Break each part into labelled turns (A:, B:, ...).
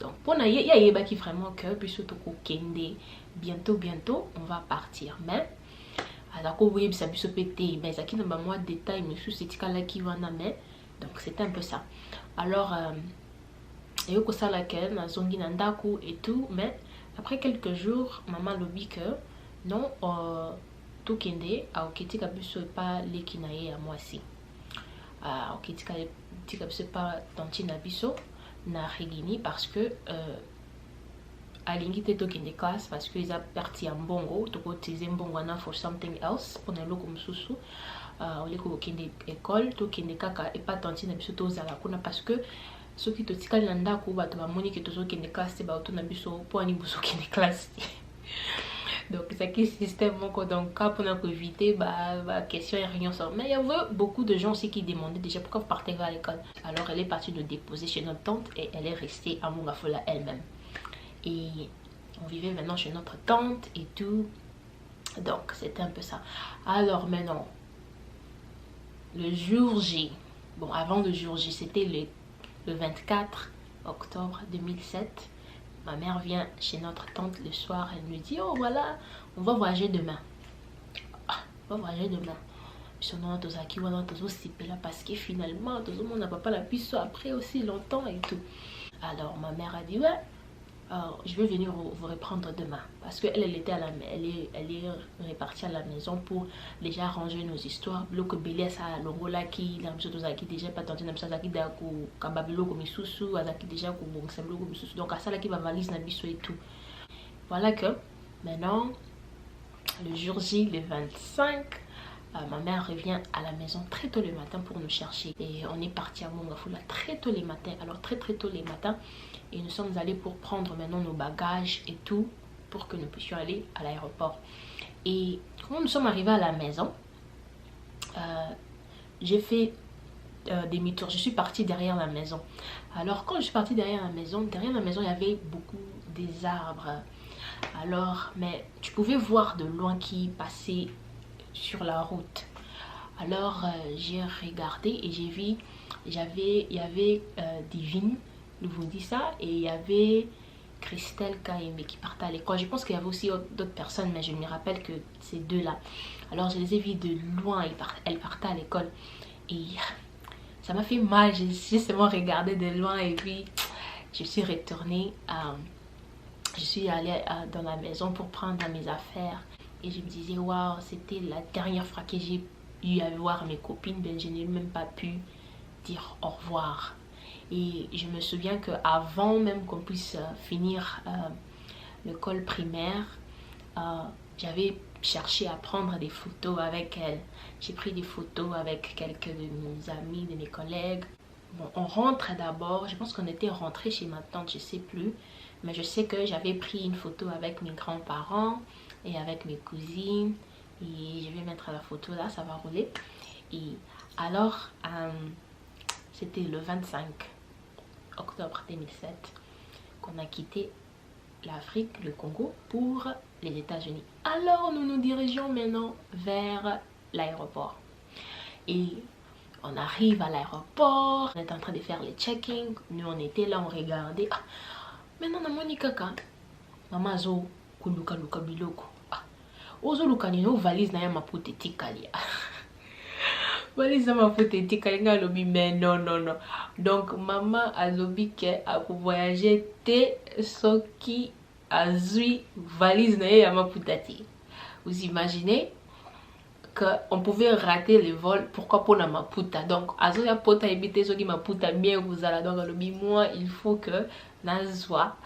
A: Donc pour Naïe qui vraiment que puis surtout Kende bientôt on va partir. Mais alors que oui ça puisse péter mais ça qui n'a pas moi détail mais sous cette là qui va mais donc c'était un peu ça. Alors et au ça laquelle na zongi nandaku et tout mais après quelques jours maman lobby que non tout Kende a oketika biso pas les kinaye à moi si oketika biso pas tantina biso na regini parce que alingi te tokende classe parce que ils a parti en bongo toko tize mbongo na for something else pour na loko mususu ole ko kende école tokende kaka et pas tantina biso tozala kuna parce que soki totikali na ndako bato bamoni ke tozokende classe ba otuna biso po ani biso kende classe. Donc c'est qui système donc pour éviter question et rien sort. Mais il y avait beaucoup de gens aussi qui demandaient déjà pourquoi vous partez à l'école. Alors elle est partie nous déposer chez notre tante et elle est restée à Mongafola elle-même. Et on vivait maintenant chez notre tante et tout. Donc c'était un peu ça. Alors maintenant, le jour J. Bon, avant le jour J, c'était le 24 octobre 2007. Ma mère vient chez notre tante le soir, elle me dit oh voilà, on va voyager demain. On va voyager demain. Parce que finalement, tout le monde n'a pas la puce après aussi longtemps et tout. Alors ma mère a dit ouais, je vais venir vous reprendre demain parce qu'elle était à la elle est répartie à la maison pour déjà ranger nos histoires bloc belé ça longola qui la qui déjà pas tenté na ça qui da ku kababilo comme susu azaki déjà ku bon semble comme susu donc à ça là qui va valise na biso et tout. Voilà que maintenant le jour J le 25 ma mère revient à la maison très tôt le matin pour nous chercher et on est parti à Mongafoula très tôt les matins. Alors très tôt les matins et nous sommes allés pour prendre maintenant nos bagages et tout pour que nous puissions aller à l'aéroport. Et quand nous sommes arrivés à la maison, j'ai fait demi-tour. Je suis partie derrière la maison. Alors quand je suis partie derrière la maison il y avait beaucoup des arbres. Alors mais tu pouvais voir de loin qui passait sur la route. Alors j'ai regardé et j'ai vu il y avait Divine, nous vous dit ça, et il y avait Christelle Kaime qui partait à l'école. Je pense qu'il y avait aussi d'autres personnes mais je me rappelle que ces deux là. Alors je les ai vus de loin, elles partaient à l'école et ça m'a fait mal. J'ai seulement regardé de loin et puis je suis retournée je suis allée dans la maison pour prendre mes affaires. Et je me disais, waouh, c'était la dernière fois que j'ai eu à voir mes copines. Ben, je n'ai même pas pu dire au revoir. Et je me souviens qu'avant même qu'on puisse finir l'école primaire, j'avais cherché à prendre des photos avec elle. J'ai pris des photos avec quelques de mes amis, de mes collègues. Bon, on rentre d'abord. Je pense qu'on était rentré chez ma tante, je ne sais plus. Mais je sais que j'avais pris une photo avec mes grands-parents et avec mes cousines et je vais mettre la photo là, ça va rouler. Et alors c'était le 25 octobre 2007 qu'on a quitté l'Afrique, le Congo pour les États-Unis. Alors nous nous dirigeons maintenant vers l'aéroport et on arrive à l'aéroport, on est en train de faire les check-in. Nous on était là, on regardait. Maintenant na moni kaka mama zo kuluka biloko ozo luka ni no valise na ya maputa etikali valise na maputa etikali nga lobi mais non donc maman alobi ke ako voyager te soki azui valise na ya maputa te. Vous imaginez qu'on pouvait rater le vol, pourquoi pour la maputa. Donc azo ya pota ebite soki maputa bien vous allez donc alobi moi il faut que nazwa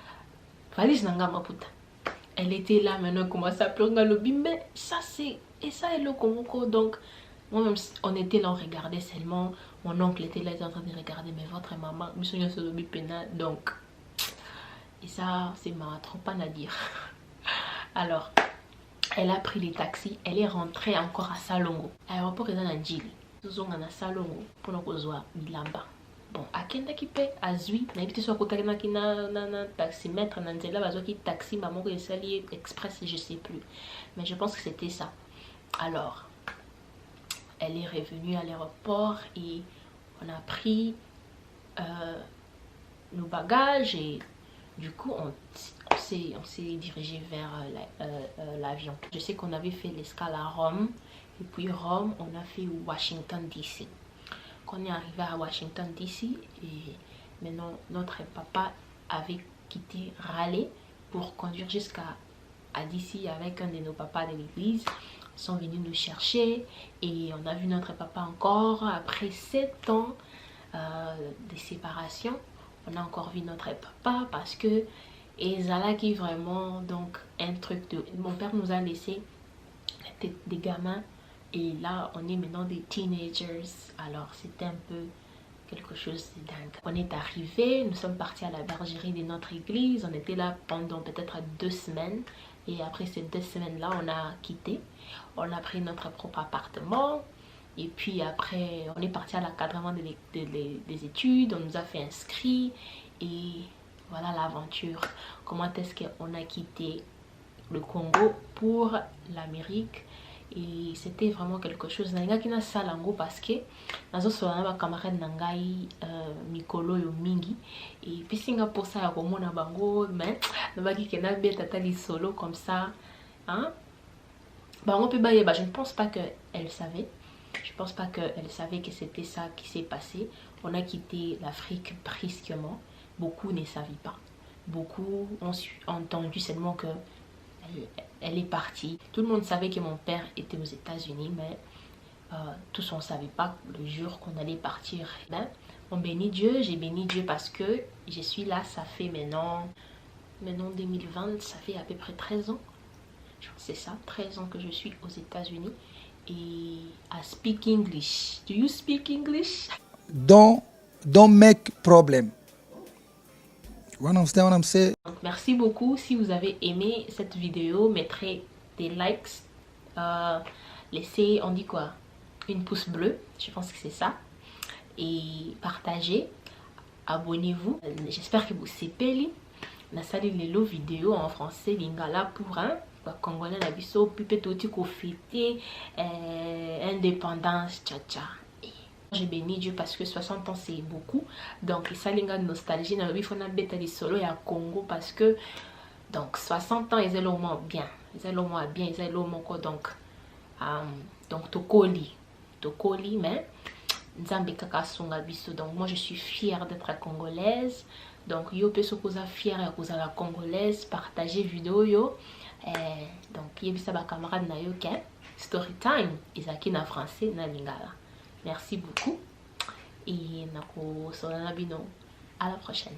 A: valise nanga maputa. Elle était là maintenant, commence à pleurer le bim, mais ça c'est et ça est le Congo. Donc moi-même on était là, on regardait seulement. Mon oncle était là, il était en train de regarder, mais votre maman me souvient sur le bipena. Donc et ça c'est ma trop pas à dire. Alors elle a pris les taxis, elle est rentrée encore à Salongo. L'aéroport est dans la Djili. Nous sommes à Salongo pour nous rejoindre là-bas. Bon, à Kenda qui paie à Zui, n'habite soit côté na taximètre, na nzela bazo qui taxi maman que sali express, je sais plus. Mais je pense que c'était ça. Alors, elle est revenue à l'aéroport et on a pris nos bagages et Du coup, on s'est dirigé vers l'avion. Je sais qu'on avait fait l'escale à Rome. Et puis Rome, on a fait Washington DC. Quand on est arrivé à Washington DC, et maintenant notre papa avait quitté Raleigh pour conduire jusqu'à DC avec un de nos papas de l'église. Ils sont venus nous chercher et on a vu notre papa encore après 7 ans de séparation. On a encore vu notre papa parce que Ezala qui est vraiment donc un truc de... Mon père nous a laissé des gamins et là on est maintenant des teenagers. Alors c'était un peu quelque chose de dingue. On est arrivé, nous sommes partis à la bergerie de notre église. On était là pendant peut-être 2 semaines. Et après ces 2 semaines-là, on a quitté. On a pris notre propre appartement. Et puis après, on est parti à l'encadrement des études. On nous a fait inscrire. Et voilà l'aventure. Comment est-ce qu'on a quitté le Congo pour l'Amérique. Et c'était vraiment quelque chose. Nanga qui na salango parce que nazo solana ba camarade nangai mikolo yo mingi et puis singa pour ça ya komona bango mais nabaki kena beta tali solo comme ça hein. Bango pe baye ba je ne pense pas que elle savait. Je pense pas qu'elle savait que c'était ça qui s'est passé. On a quitté l'Afrique brusquement. Beaucoup ne savaient pas. Beaucoup ont entendu seulement que elle est partie. Tout le monde savait que mon père était aux États-Unis, mais tous on ne savait pas le jour qu'on allait partir. Ben, on bénit Dieu, j'ai béni Dieu parce que je suis là, ça fait maintenant 2020, ça fait à peu près 13 ans. C'est ça, 13 ans que je suis aux États-Unis. Et I speak English. Do you speak English?
B: Don't make problem. You understand what I'm saying?
A: Donc, merci beaucoup. Si vous avez aimé cette vidéo, mettrez des likes. Laissez, on dit quoi? Une pouce bleue. Je pense que c'est ça. Et partagez. Abonnez-vous. J'espère que vous sepeli. Na sali lelo vidéo en français lingala pour un congolais la biso pipe toti ko fêter indépendance tcha. J'ai béni Dieu parce que 60 ans c'est beaucoup. Donc ça linga nostalgie na bifona beta li solo ya Congo parce que donc 60 ans ils ont moins bien. Ils ont moins bien, ils ont moins quoi donc tokoli mais nzambe kaka songa biso. Donc moi je suis fière d'être congolaise. Donc yo pe sokoza fière ya kozala congolaise, partagez vidéo yo. Donc yebisa ba camarade na yo ke story time ezaki na français na lingala. Merci beaucoup et nako solana bino à la prochaine.